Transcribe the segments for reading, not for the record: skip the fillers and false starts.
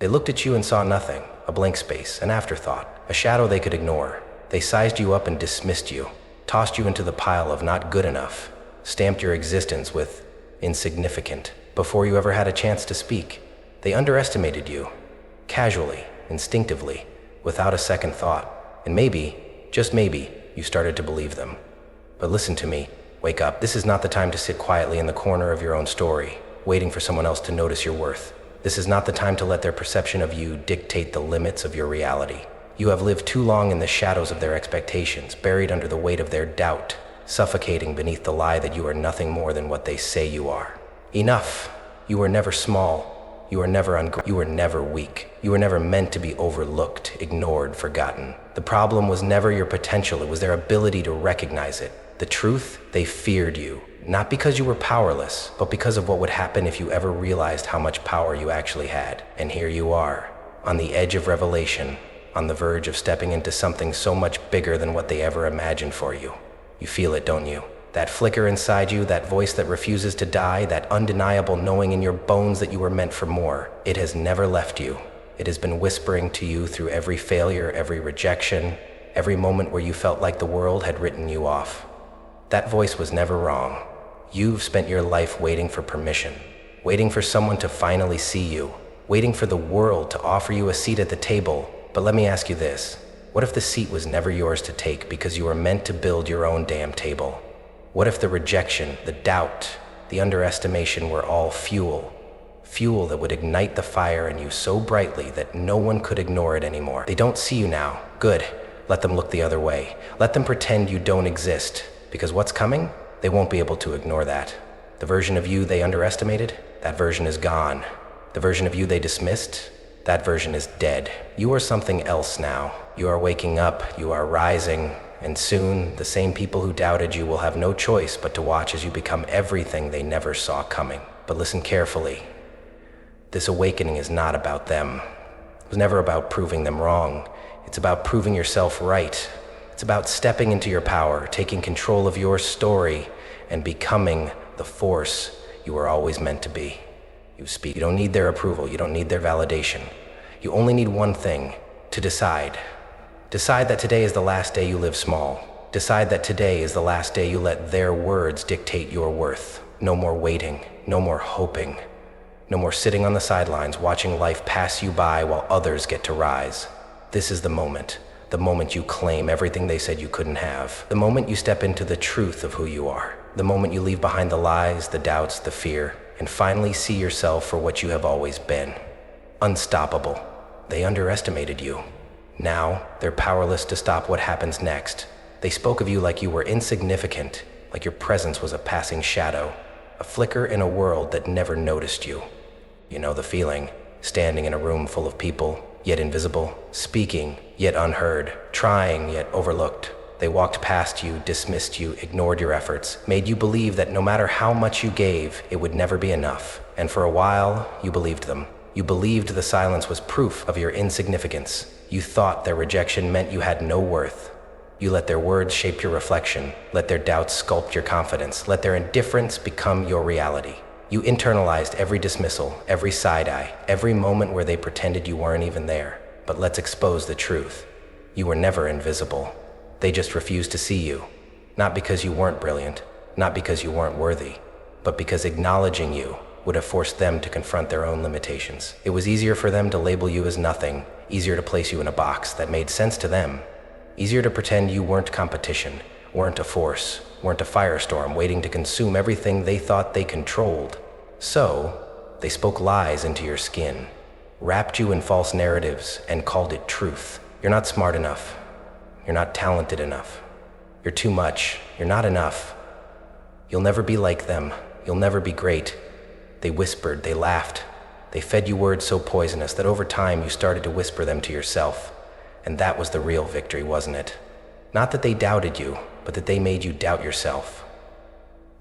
They looked at you and saw nothing, a blank space, an afterthought, a shadow they could ignore. They sized you up and dismissed you, tossed you into the pile of not good enough, stamped your existence with insignificant before you ever had a chance to speak. They underestimated you, casually, instinctively, without a second thought. And maybe, just maybe, you started to believe them. But listen to me, wake up. This is not the time to sit quietly in the corner of your own story, waiting for someone else to notice your worth. This is not the time to let their perception of you dictate the limits of your reality. You have lived too long in the shadows of their expectations, buried under the weight of their doubt, suffocating beneath the lie that you are nothing more than what they say you are. Enough. You were never small. You were never you were never weak. You were never meant to be overlooked, ignored, forgotten. The problem was never your potential, it was their ability to recognize it. The truth, they feared you. Not because you were powerless, but because of what would happen if you ever realized how much power you actually had. And here you are, on the edge of revelation, on the verge of stepping into something so much bigger than what they ever imagined for you. You feel it, don't you? That flicker inside you, that voice that refuses to die, that undeniable knowing in your bones that you were meant for more. It has never left you. It has been whispering to you through every failure, every rejection, every moment where you felt like the world had written you off. That voice was never wrong. You've spent your life waiting for permission, waiting for someone to finally see you, waiting for the world to offer you a seat at the table. But let me ask you this. What if the seat was never yours to take because you were meant to build your own damn table? What if the rejection, the doubt, the underestimation were all fuel that would ignite the fire in you so brightly that no one could ignore it anymore? They don't see you now. Good. Let them look the other way. Let them pretend you don't exist. Because what's coming? They won't be able to ignore that. The version of you they underestimated, that version is gone. The version of you they dismissed, that version is dead. You are something else now. You are waking up, you are rising, and soon the same people who doubted you will have no choice but to watch as you become everything they never saw coming. But listen carefully. This awakening is not about them. It was never about proving them wrong. It's about proving yourself right. It's about stepping into your power, taking control of your story, and becoming the force you were always meant to be. You speak. You don't need their approval. You don't need their validation. You only need one thing: to decide. Decide that today is the last day you live small. Decide that today is the last day you let their words dictate your worth. No more waiting. No more hoping. No more sitting on the sidelines watching life pass you by while others get to rise. This is the moment. The moment you claim everything they said you couldn't have. The moment you step into the truth of who you are. The moment you leave behind the lies, the doubts, the fear, and finally see yourself for what you have always been. Unstoppable. They underestimated you. Now, they're powerless to stop what happens next. They spoke of you like you were insignificant, like your presence was a passing shadow, a flicker in a world that never noticed you. You know the feeling, standing in a room full of people, yet invisible, speaking, yet unheard, trying, yet overlooked. They walked past you, dismissed you, ignored your efforts, made you believe that no matter how much you gave, it would never be enough. And for a while, you believed them. You believed the silence was proof of your insignificance. You thought their rejection meant you had no worth. You let their words shape your reflection, let their doubts sculpt your confidence, let their indifference become your reality. You internalized every dismissal, every side-eye, every moment where they pretended you weren't even there. But let's expose the truth. You were never invisible. They just refused to see you. Not because you weren't brilliant, not because you weren't worthy, but because acknowledging you would have forced them to confront their own limitations. It was easier for them to label you as nothing, easier to place you in a box that made sense to them, easier to pretend you weren't competition, weren't a force, weren't a firestorm waiting to consume everything they thought they controlled. So, they spoke lies into your skin, wrapped you in false narratives, and called it truth. You're not smart enough. You're not talented enough. You're too much. You're not enough. You'll never be like them. You'll never be great. They whispered, they laughed. They fed you words so poisonous that over time you started to whisper them to yourself. And that was the real victory, wasn't it? Not that they doubted you, but that they made you doubt yourself.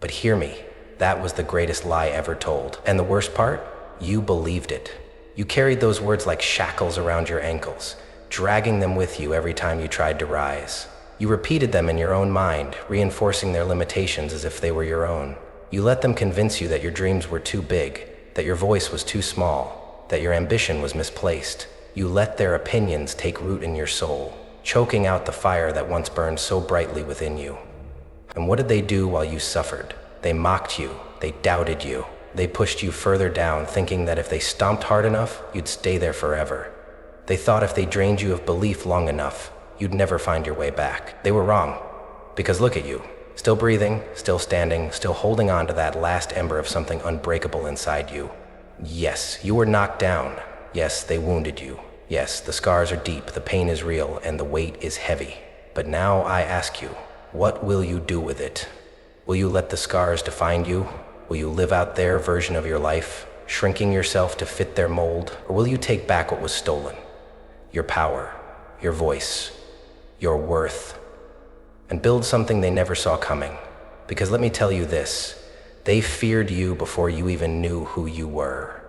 But hear me, that was the greatest lie ever told. And the worst part? You believed it. You carried those words like shackles around your ankles, dragging them with you every time you tried to rise. You repeated them in your own mind, reinforcing their limitations as if they were your own. You let them convince you that your dreams were too big, that your voice was too small, that your ambition was misplaced. You let their opinions take root in your soul, choking out the fire that once burned so brightly within you. And what did they do while you suffered? They mocked you, they doubted you, they pushed you further down, thinking that if they stomped hard enough, you'd stay there forever. They thought if they drained you of belief long enough, you'd never find your way back. They were wrong, because look at you, still breathing, still standing, still holding on to that last ember of something unbreakable inside you. Yes, you were knocked down. Yes, they wounded you. Yes, the scars are deep, the pain is real, and the weight is heavy. But now I ask you, what will you do with it? Will you let the scars define you? Will you live out their version of your life, shrinking yourself to fit their mold? Or will you take back what was stolen? Your power, your voice, your worth, and build something they never saw coming. Because let me tell you this, they feared you before you even knew who you were.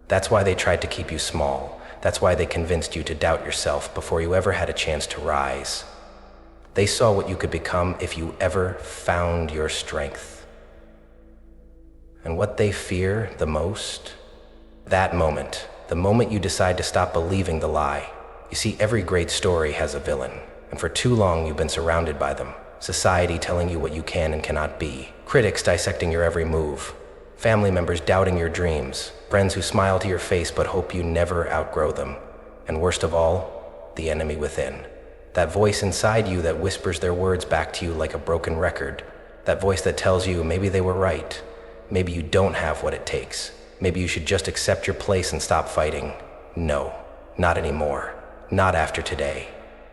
That's why they tried to keep you small. That's why they convinced you to doubt yourself before you ever had a chance to rise. They saw what you could become if you ever found your strength. And what they fear the most? That moment, the moment you decide to stop believing the lie. You see, every great story has a villain, and for too long you've been surrounded by them. Society telling you what you can and cannot be, critics dissecting your every move, family members doubting your dreams, friends who smile to your face but hope you never outgrow them, and worst of all, the enemy within. That voice inside you that whispers their words back to you like a broken record. That voice that tells you maybe they were right. Maybe you don't have what it takes. Maybe you should just accept your place and stop fighting. No, not anymore. Not after today.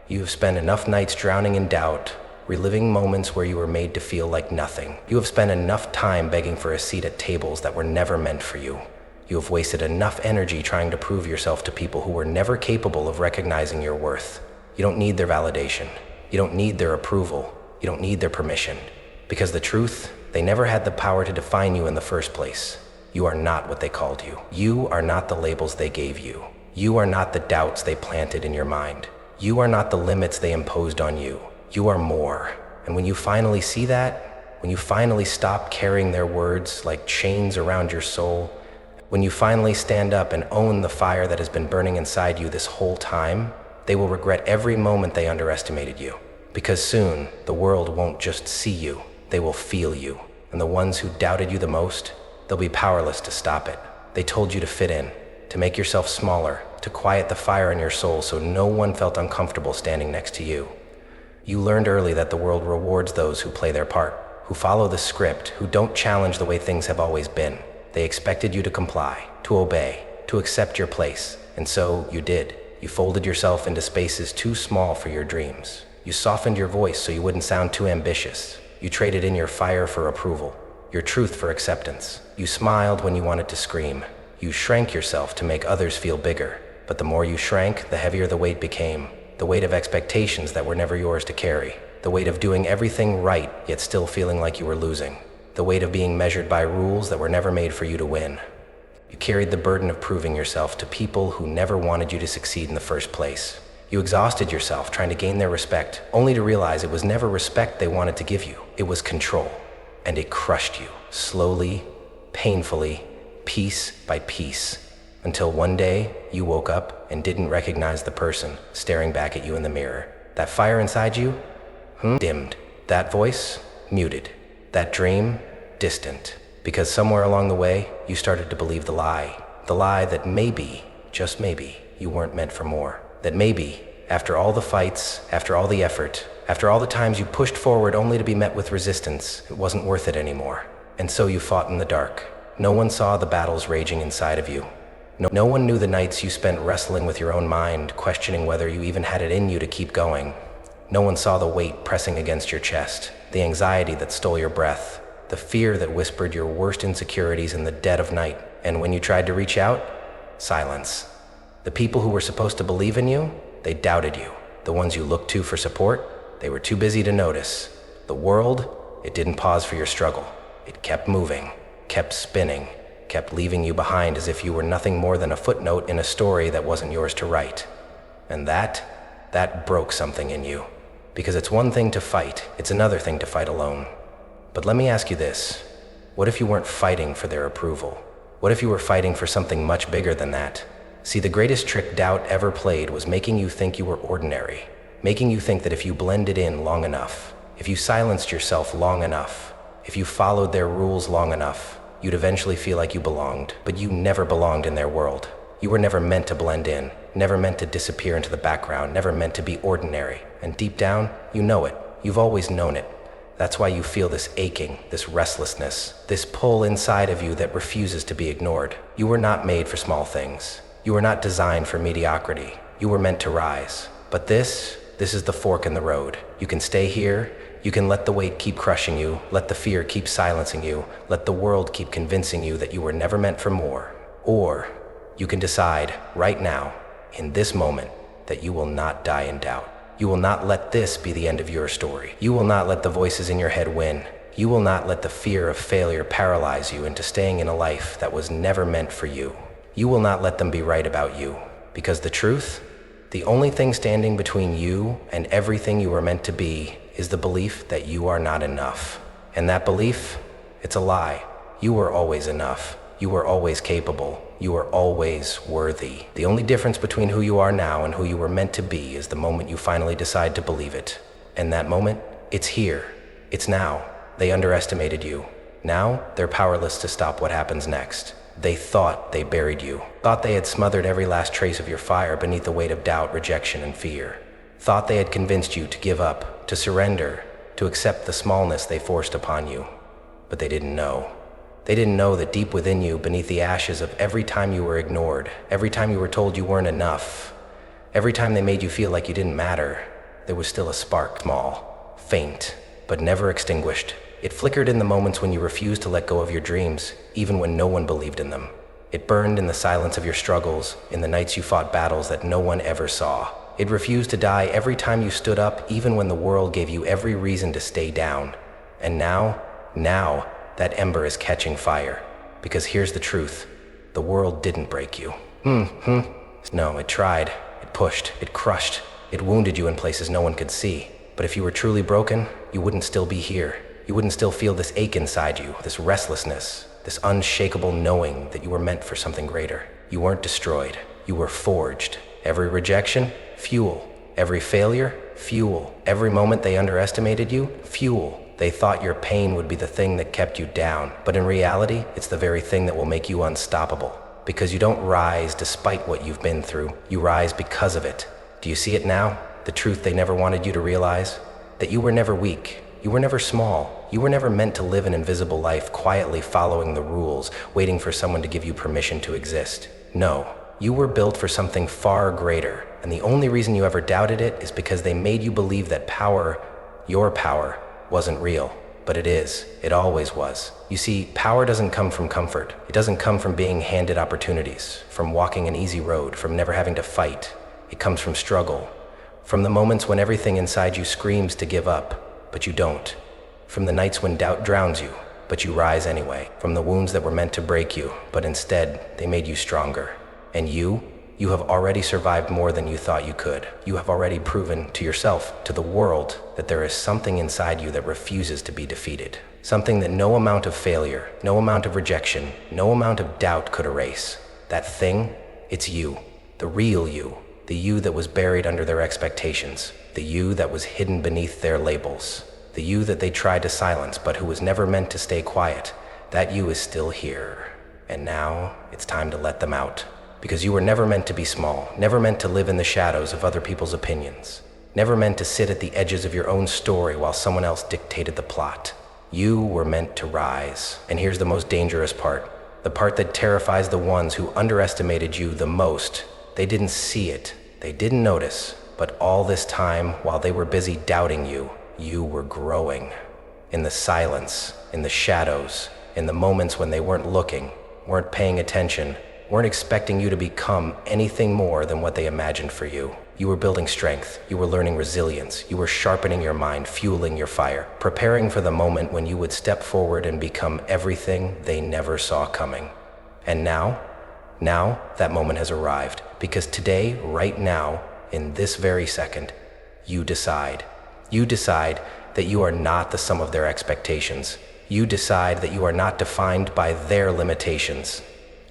You have spent enough nights drowning in doubt, reliving moments where you were made to feel like nothing. You have spent enough time begging for a seat at tables that were never meant for you. You have wasted enough energy trying to prove yourself to people who were never capable of recognizing your worth. You don't need their validation. You don't need their approval. You don't need their permission. Because the truth, they never had the power to define you in the first place. You are not what they called you. You are not the labels they gave you. You are not the doubts they planted in your mind. You are not the limits they imposed on you. You are more. And when you finally see that, when you finally stop carrying their words like chains around your soul, when you finally stand up and own the fire that has been burning inside you this whole time, they will regret every moment they underestimated you. Because soon, the world won't just see you, they will feel you. And the ones who doubted you the most, they'll be powerless to stop it. They told you to fit in, to make yourself smaller, to quiet the fire in your soul so no one felt uncomfortable standing next to you. You learned early that the world rewards those who play their part, who follow the script, who don't challenge the way things have always been. They expected you to comply, to obey, to accept your place. And so you did. You folded yourself into spaces too small for your dreams. You softened your voice so you wouldn't sound too ambitious. You traded in your fire for approval, your truth for acceptance. You smiled when you wanted to scream. You shrank yourself to make others feel bigger. But the more you shrank, the heavier the weight became. The weight of expectations that were never yours to carry. The weight of doing everything right, yet still feeling like you were losing. The weight of being measured by rules that were never made for you to win. You carried the burden of proving yourself to people who never wanted you to succeed in the first place. You exhausted yourself trying to gain their respect, only to realize it was never respect they wanted to give you. It was control. And it crushed you, slowly, painfully, piece by piece, until one day you woke up and didn't recognize the person staring back at you in the mirror. That fire inside you, dimmed. That voice, muted. That dream, distant. Because somewhere along the way, you started to believe the lie. The lie that maybe, just maybe, you weren't meant for more. That maybe, after all the fights, after all the effort, after all the times you pushed forward only to be met with resistance, it wasn't worth it anymore. And so you fought in the dark. No one saw the battles raging inside of you. No one knew the nights you spent wrestling with your own mind, questioning whether you even had it in you to keep going. No one saw the weight pressing against your chest, the anxiety that stole your breath, the fear that whispered your worst insecurities in the dead of night. And when you tried to reach out, silence. The people who were supposed to believe in you, they doubted you. The ones you looked to for support, they were too busy to notice. The world, it didn't pause for your struggle. It kept moving, kept spinning, kept leaving you behind as if you were nothing more than a footnote in a story that wasn't yours to write. And that broke something in you. Because it's one thing to fight, it's another thing to fight alone. But let me ask you this, what if you weren't fighting for their approval? What if you were fighting for something much bigger than that? See, the greatest trick doubt ever played was making you think you were ordinary, making you think that if you blended in long enough, if you silenced yourself long enough, if you followed their rules long enough, you'd eventually feel like you belonged. But you never belonged in their world. You were never meant to blend in, never meant to disappear into the background, never meant to be ordinary. And deep down, you know it. You've always known it. That's why you feel this aching, this restlessness, this pull inside of you that refuses to be ignored. You were not made for small things. You were not designed for mediocrity. You were meant to rise. But this is the fork in the road. You can stay here. You can let the weight keep crushing you, let the fear keep silencing you, let the world keep convincing you that you were never meant for more. Or you can decide right now, in this moment, that you will not die in doubt. You will not let this be the end of your story. You will not let the voices in your head win. You will not let the fear of failure paralyze you into staying in a life that was never meant for you. You will not let them be right about you. Because the truth, the only thing standing between you and everything you were meant to be is the belief that you are not enough. And that belief, it's a lie. You were always enough. You were always capable. You were always worthy. The only difference between who you are now and who you were meant to be is the moment you finally decide to believe it. And that moment, it's here. It's now. They underestimated you. Now, they're powerless to stop what happens next. They thought they buried you. Thought they had smothered every last trace of your fire beneath the weight of doubt, rejection, and fear. Thought they had convinced you to give up, to surrender, to accept the smallness they forced upon you. But they didn't know. They didn't know that deep within you, beneath the ashes of every time you were ignored, every time you were told you weren't enough, every time they made you feel like you didn't matter, there was still a spark, small, faint, but never extinguished. It flickered in the moments when you refused to let go of your dreams, even when no one believed in them. It burned in the silence of your struggles, in the nights you fought battles that no one ever saw. It refused to die every time you stood up, even when the world gave you every reason to stay down. And now, that ember is catching fire. Because here's the truth. The world didn't break you. No, it tried. It pushed. It crushed. It wounded you in places no one could see. But if you were truly broken, you wouldn't still be here. You wouldn't still feel this ache inside you, this restlessness, this unshakable knowing that you were meant for something greater. You weren't destroyed. You were forged. Every rejection, fuel. Every failure, fuel. Every moment they underestimated you, fuel. They thought your pain would be the thing that kept you down, but in reality, it's the very thing that will make you unstoppable. Because you don't rise despite what you've been through, you rise because of it. Do you see it now? The truth they never wanted you to realize? That you were never weak, you were never small, you were never meant to live an invisible life quietly following the rules, waiting for someone to give you permission to exist. No, you were built for something far greater, and the only reason you ever doubted it is because they made you believe that power, your power, wasn't real. But it is. It always was. You see, power doesn't come from comfort. It doesn't come from being handed opportunities, from walking an easy road, from never having to fight. It comes from struggle, from the moments when everything inside you screams to give up, but you don't. From the nights when doubt drowns you, but you rise anyway. From the wounds that were meant to break you, but instead they made you stronger. And you have already survived more than you thought you could. You have already proven to yourself, to the world, that there is something inside you that refuses to be defeated. Something that no amount of failure, no amount of rejection, no amount of doubt could erase. That thing, it's you. The real you. The you that was buried under their expectations. The you that was hidden beneath their labels. The you that they tried to silence, but who was never meant to stay quiet. That you is still here. And now, it's time to let them out. Because you were never meant to be small, never meant to live in the shadows of other people's opinions, never meant to sit at the edges of your own story while someone else dictated the plot. You were meant to rise. And here's the most dangerous part, the part that terrifies the ones who underestimated you the most. They didn't see it, they didn't notice, but all this time, while they were busy doubting you, you were growing. In the silence, in the shadows, in the moments when they weren't looking, weren't paying attention, weren't expecting you to become anything more than what they imagined for you. You were building strength, you were learning resilience, you were sharpening your mind, fueling your fire, preparing for the moment when you would step forward and become everything they never saw coming. And now that moment has arrived, because today, right now, in this very second, you decide. You decide that you are not the sum of their expectations. You decide that you are not defined by their limitations.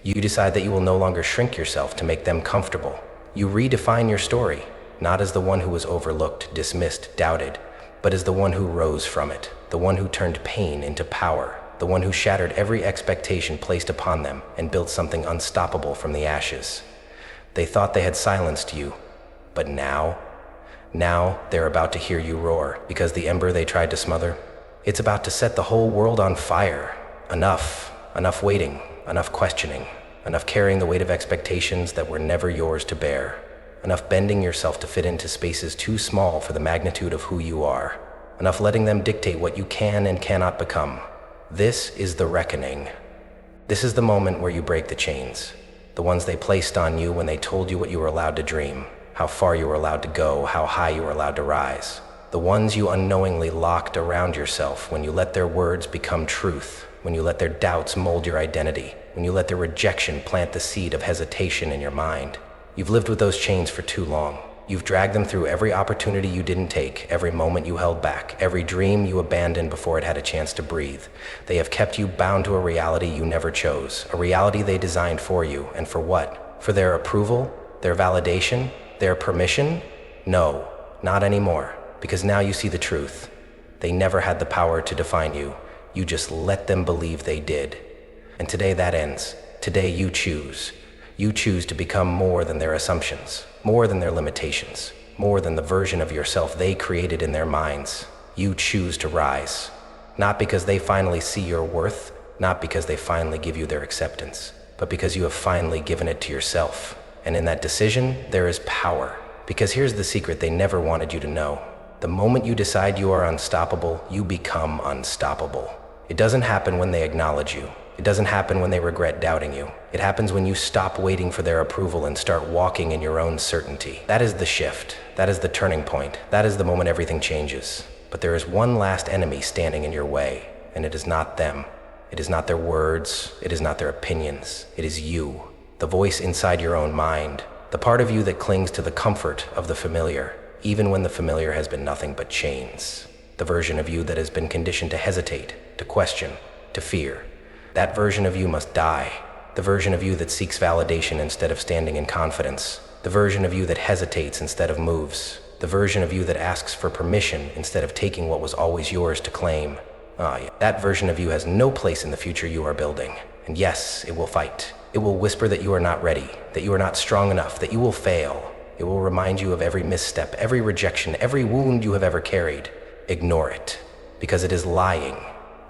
You decide that you will no longer shrink yourself to make them comfortable. You redefine your story, not as the one who was overlooked, dismissed, doubted, but as the one who rose from it, the one who turned pain into power, the one who shattered every expectation placed upon them and built something unstoppable from the ashes. They thought they had silenced you, but now they're about to hear you roar, because the ember they tried to smother, it's about to set the whole world on fire. Enough waiting, enough questioning, enough carrying the weight of expectations that were never yours to bear, enough bending yourself to fit into spaces too small for the magnitude of who you are, enough letting them dictate what you can and cannot become. This is the reckoning. This is the moment where you break the chains, the ones they placed on you when they told you what you were allowed to dream, how far you were allowed to go, how high you were allowed to rise, the ones you unknowingly locked around yourself when you let their words become truth, when you let their doubts mold your identity, when you let their rejection plant the seed of hesitation in your mind. You've lived with those chains for too long. You've dragged them through every opportunity you didn't take, every moment you held back, every dream you abandoned before it had a chance to breathe. They have kept you bound to a reality you never chose, a reality they designed for you. And for what? For their approval? Their validation? Their permission? No, not anymore, because now you see the truth. They never had the power to define you. You just let them believe they did. And today that ends. Today you choose. You choose to become more than their assumptions, more than their limitations, more than the version of yourself they created in their minds. You choose to rise, not because they finally see your worth, not because they finally give you their acceptance, but because you have finally given it to yourself. And in that decision, there is power. Because here's the secret they never wanted you to know. The moment you decide you are unstoppable, you become unstoppable. It doesn't happen when they acknowledge you. It doesn't happen when they regret doubting you. It happens when you stop waiting for their approval and start walking in your own certainty. That is the shift. That is the turning point. That is the moment everything changes. But there is one last enemy standing in your way, and it is not them. It is not their words. It is not their opinions. It is you, the voice inside your own mind, the part of you that clings to the comfort of the familiar, even when the familiar has been nothing but chains. The version of you that has been conditioned to hesitate, to question, to fear. That version of you must die. The version of you that seeks validation instead of standing in confidence. The version of you that hesitates instead of moves. The version of you that asks for permission instead of taking what was always yours to claim. That version of you has no place in the future you are building. And yes, it will fight. It will whisper that you are not ready, that you are not strong enough, that you will fail. It will remind you of every misstep, every rejection, every wound you have ever carried. Ignore it, because it is lying.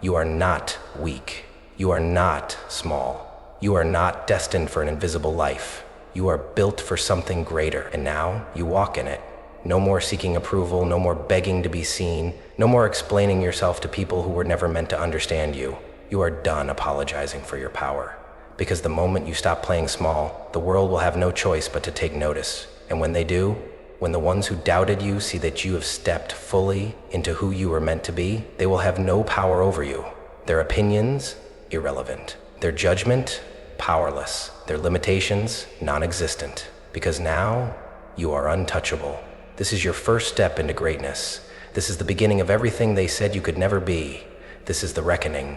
You are not weak. You are not small. You are not destined for an invisible life. You are built for something greater, and now you walk in it. No more seeking approval, no more begging to be seen, no more explaining yourself to people who were never meant to understand you. You are done apologizing for your power. Because the moment you stop playing small, the world will have no choice but to take notice. And when they do, when the ones who doubted you see that you have stepped fully into who you were meant to be, they will have no power over you. Their opinions, irrelevant. Their judgment, powerless. Their limitations, non-existent. Because now, you are untouchable. This is your first step into greatness. This is the beginning of everything they said you could never be. This is the reckoning.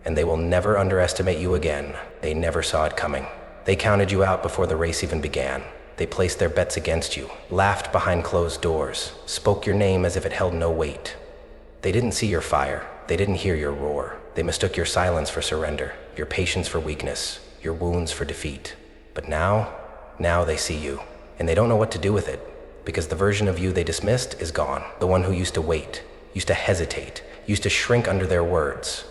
And they will never underestimate you again. They never saw it coming. They counted you out before the race even began. They placed their bets against you, laughed behind closed doors, spoke your name as if it held no weight. They didn't see your fire. They didn't hear your roar. They mistook your silence for surrender, your patience for weakness, your wounds for defeat. But now they see you, and they don't know what to do with it, because the version of you they dismissed is gone. The one who used to wait, used to hesitate, used to shrink under their words.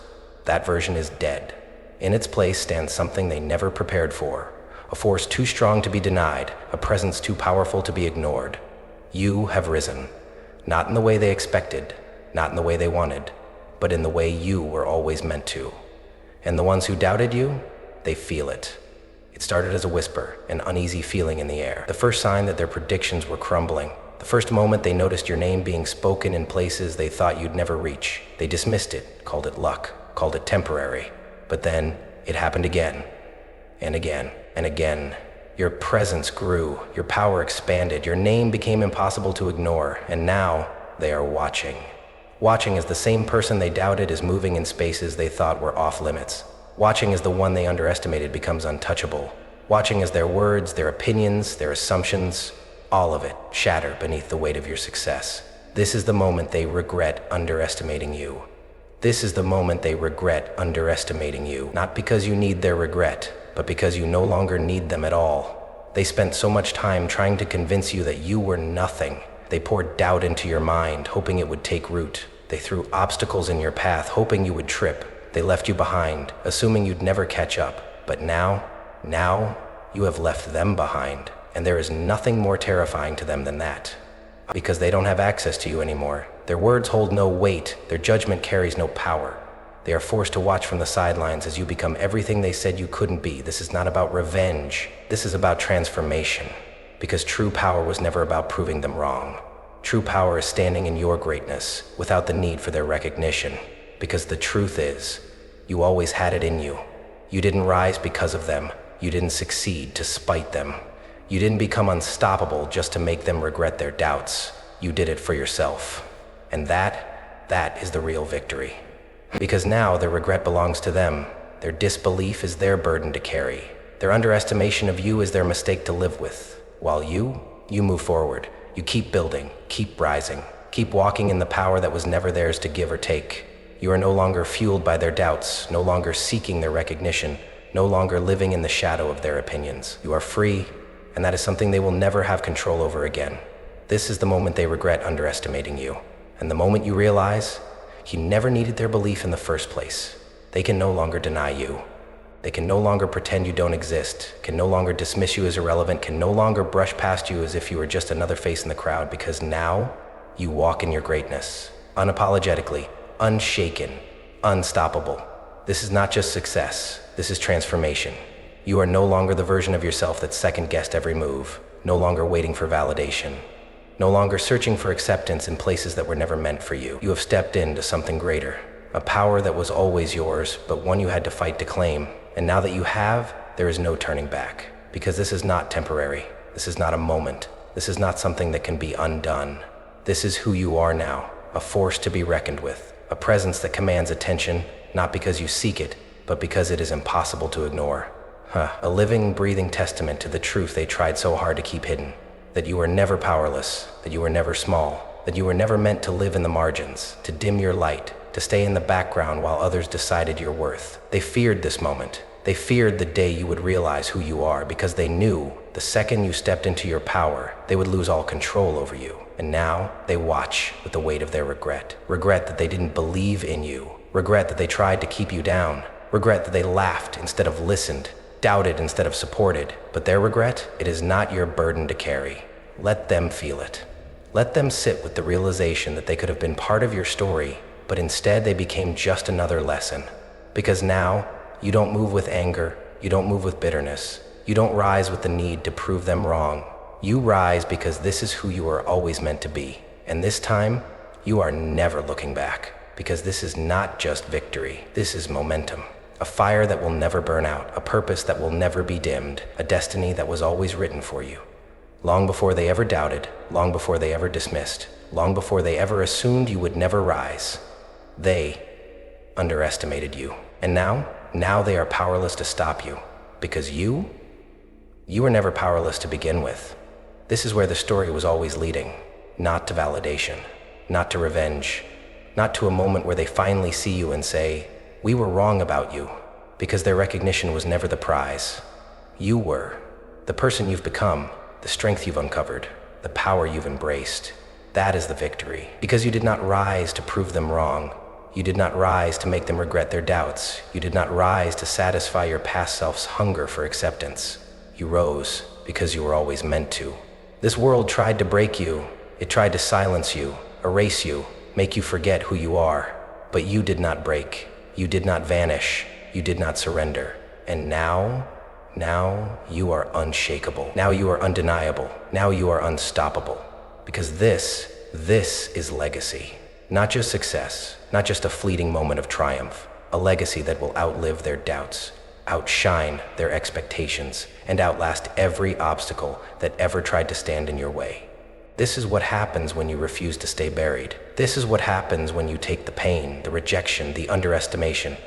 That version is dead. In its place stands something they never prepared for, a force too strong to be denied, a presence too powerful to be ignored. You have risen, not in the way they expected, not in the way they wanted, but in the way you were always meant to. And the ones who doubted you, they feel it. It started as a whisper, an uneasy feeling in the air, the first sign that their predictions were crumbling, the first moment they noticed your name being spoken in places they thought you'd never reach. They dismissed it, called it luck, called it temporary. But then it happened again, and again, and again. Your presence grew, your power expanded, your name became impossible to ignore, and now they are watching. Watching as the same person they doubted is moving in spaces they thought were off limits. watching as the one they underestimated becomes untouchable, watching as their words, their opinions, their assumptions, all of it shatter beneath the weight of your success. This is the moment they regret underestimating you. This is the moment they regret underestimating you, not because you need their regret, but because you no longer need them at all. They spent so much time trying to convince you that you were nothing. They poured doubt into your mind, hoping it would take root. They threw obstacles in your path, hoping you would trip. They left you behind, assuming you'd never catch up. But now you have left them behind, and there is nothing more terrifying to them than that. Because they don't have access to you anymore. Their words hold no weight, their judgment carries no power. They are forced to watch from the sidelines as you become everything they said you couldn't be. This is not about revenge, this is about transformation. Because true power was never about proving them wrong. True power is standing in your greatness, without the need for their recognition. Because the truth is, you always had it in you. You didn't rise because of them. You didn't succeed to spite them. You didn't become unstoppable just to make them regret their doubts. You did it for yourself. And that is the real victory. Because now their regret belongs to them. Their disbelief is their burden to carry. Their underestimation of you is their mistake to live with. While you move forward. You keep building, keep rising, keep walking in the power that was never theirs to give or take. You are no longer fueled by their doubts, no longer seeking their recognition, no longer living in the shadow of their opinions. You are free, and that is something they will never have control over again. This is the moment they regret underestimating you, and the moment you realize you never needed their belief in the first place. They can no longer deny you. They can no longer pretend you don't exist, can no longer dismiss you as irrelevant, can no longer brush past you as if you were just another face in the crowd, because now you walk in your greatness, unapologetically, unshaken, unstoppable. This is not just success, this is transformation. You are no longer the version of yourself that second-guessed every move, no longer waiting for validation, no longer searching for acceptance in places that were never meant for you. You have stepped into something greater, a power that was always yours, but one you had to fight to claim. And now that you have, there is no turning back. Because this is not temporary. This is not a moment. This is not something that can be undone. This is who you are now, a force to be reckoned with, a presence that commands attention, not because you seek it, but because it is impossible to ignore. A living, breathing testament to the truth they tried so hard to keep hidden. That you were never powerless, that you were never small, that you were never meant to live in the margins, to dim your light, to stay in the background while others decided your worth. They feared this moment. They feared the day you would realize who you are, because they knew the second you stepped into your power, they would lose all control over you. And now they watch with the weight of their regret. Regret that they didn't believe in you. Regret that they tried to keep you down. Regret that they laughed instead of listened, doubted instead of supported. But their regret, it is not your burden to carry. Let them feel it. Let them sit with the realization that they could have been part of your story, but instead they became just another lesson. Because now, you don't move with anger, you don't move with bitterness, you don't rise with the need to prove them wrong. You rise because this is who you are always meant to be. And this time, you are never looking back. Because this is not just victory, this is momentum. A fire that will never burn out, a purpose that will never be dimmed, a destiny that was always written for you. Long before they ever doubted, long before they ever dismissed, long before they ever assumed you would never rise, they underestimated you. And now they are powerless to stop you. Because you were never powerless to begin with. This is where the story was always leading. Not to validation, not to revenge, not to a moment where they finally see you and say, "We were wrong about you," because their recognition was never the prize. You were. The person you've become, the strength you've uncovered, the power you've embraced. That is the victory. Because you did not rise to prove them wrong. You did not rise to make them regret their doubts. You did not rise to satisfy your past self's hunger for acceptance. You rose because you were always meant to. This world tried to break you. It tried to silence you, erase you, make you forget who you are. But you did not break. You did not vanish. You did not surrender. And now you are unshakable. Now you are undeniable. Now you are unstoppable. Because this is legacy. Not just success, not just a fleeting moment of triumph, a legacy that will outlive their doubts, outshine their expectations, and outlast every obstacle that ever tried to stand in your way. This is what happens when you refuse to stay buried. This is what happens when you take the pain, the rejection, the underestimation,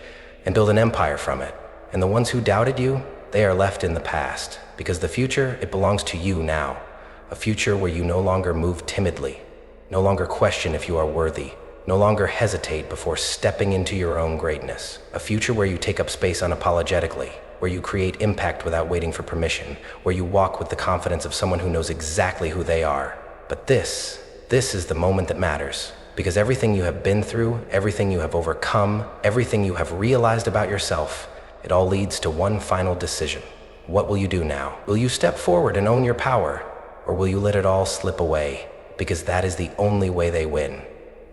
and build an empire from it. And the ones who doubted you, they are left in the past, because the future, it belongs to you now. A future where you no longer move timidly, no longer question if you are worthy, no longer hesitate before stepping into your own greatness. A future where you take up space unapologetically, where you create impact without waiting for permission, where you walk with the confidence of someone who knows exactly who they are. But this is the moment that matters, because everything you have been through, everything you have overcome, everything you have realized about yourself, it all leads to one final decision. What will you do now? Will you step forward and own your power, or will you let it all slip away? Because that is the only way they win.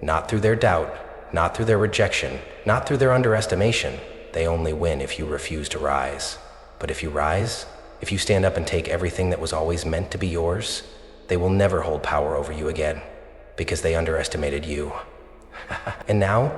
Not through their doubt, not through their rejection, not through their underestimation. They only win if you refuse to rise. But if you rise, if you stand up and take everything that was always meant to be yours, they will never hold power over you again, because they underestimated you. And now,